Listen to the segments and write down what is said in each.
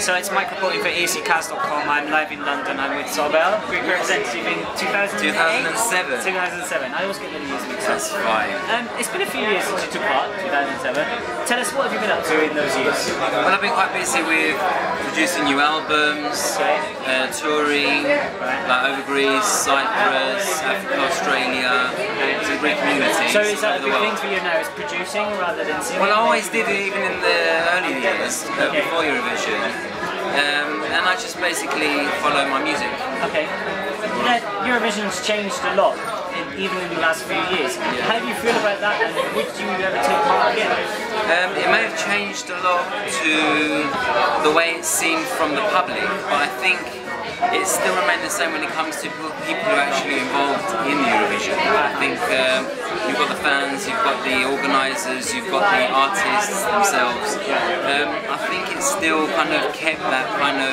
So it's Mike reporting for ESCKAZ.com. I'm live in London. I'm with Sarbel, Greek representative in 2007. 2007. I always get the years mixed up. That's fine. It's been a few years since you took part, 2007. Tell us, what have you been up to in those years? Well, I've been quite busy with producing new albums, touring, like over Greece, Cyprus, Africa, Australia, to the Greek community. So is that a big thing for you now, is producing rather than singing? Well, I always did it even in the early years, before Eurovision. And I just basically follow my music. Okay. Eurovision's changed a lot, even in the last few years. Yeah. How do you feel about that, and would you ever take part again? It may have changed a lot to the way it's seen from the public, but I think it still remains the same when it comes to people who are actually involved in the Eurovision. I think you've got the fans, you've got the organisers, you've got the artists themselves. I think it's still kind of kept that kind of,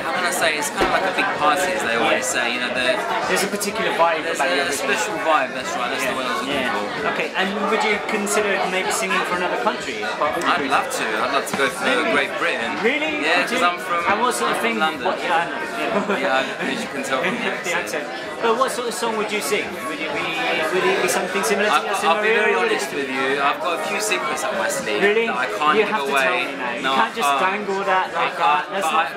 how can I say, it's kind of like a big party, as they always say. You know, there's a particular vibe. There's a special vibe, that's right, that's the word I was looking for. Okay, and would you consider maybe singing for another country? I'd love to. I'd love to go for Great Britain. Really? Yeah, because I'm from London. Yeah, as you can tell from the accent. But what sort of song would you sing? Would it be something similar to that? I'll be very honest with you. I've got a few secrets up my sleeve that I can't give away. You can't just dangle that like that.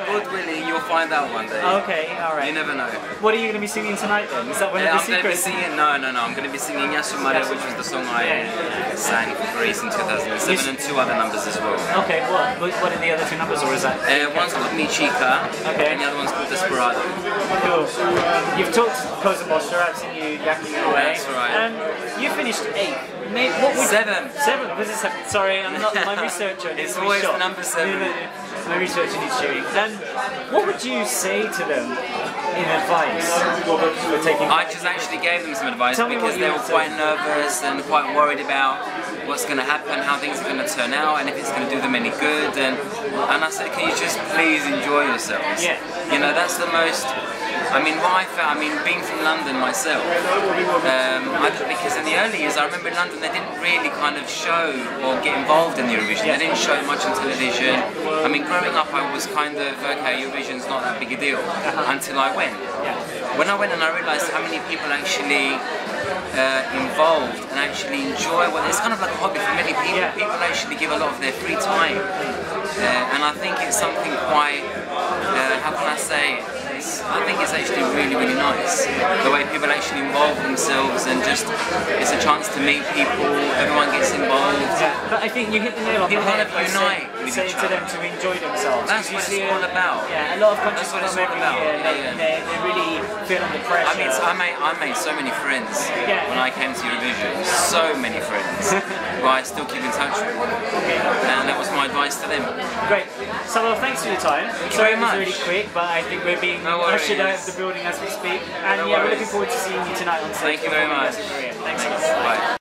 God willing, you'll find out one day. Okay, alright. You never know. What are you going to be singing tonight then? Is that one of the secrets? I'm going to be singing Yasumare, which was the song I sang for Greece in 2007, and two other numbers as well. Okay, what are the other two numbers, or is that? One's called Michika, and the other one's called Desperado. Cool. You've talked Koza Mostra, I've seen you yakking away. That's right. You finished 8th. What would 7. 7? Was it 7? Sorry, I'm not my researcher. It's always the number 7. My researcher needs chewing. What would you say to them in advice for taking? I just actually gave them some advice because they were quite nervous and quite worried about what's going to happen, how things are going to turn out, and if it's going to do them any good. And I said, can you just please enjoy yourselves? Yeah. You know, that's the most. I mean, what I found, being from London myself, because in the early years, I remember in London, they didn't really kind of show or get involved in the Eurovision. They didn't show it much on television. I mean, growing up, I was kind of, okay, Eurovision's not that big a deal, until I went. When I went and I realised how many people actually involved and actually enjoy it's kind of like a hobby for many people. People actually give a lot of their free time. And I think it's something quite, how can I say, I think it's actually really, really nice. The way people actually involve themselves, and just, it's a chance to meet people, everyone gets involved. But I think you hit the nail on the head by unite with saying to them to enjoy themselves. That's what it's all about. Yeah, a lot of countries come every year, they really feel under pressure. I made so many friends when I came to Eurovision. So many friends who I still keep in touch with. And that was my advice to them. Great. So, well, thanks for your time. Sorry, it was really quick, but I think we're being ushered out of the building as we speak. And we're looking forward to seeing you tonight on stage. Thank you very much. Thanks so much. Bye.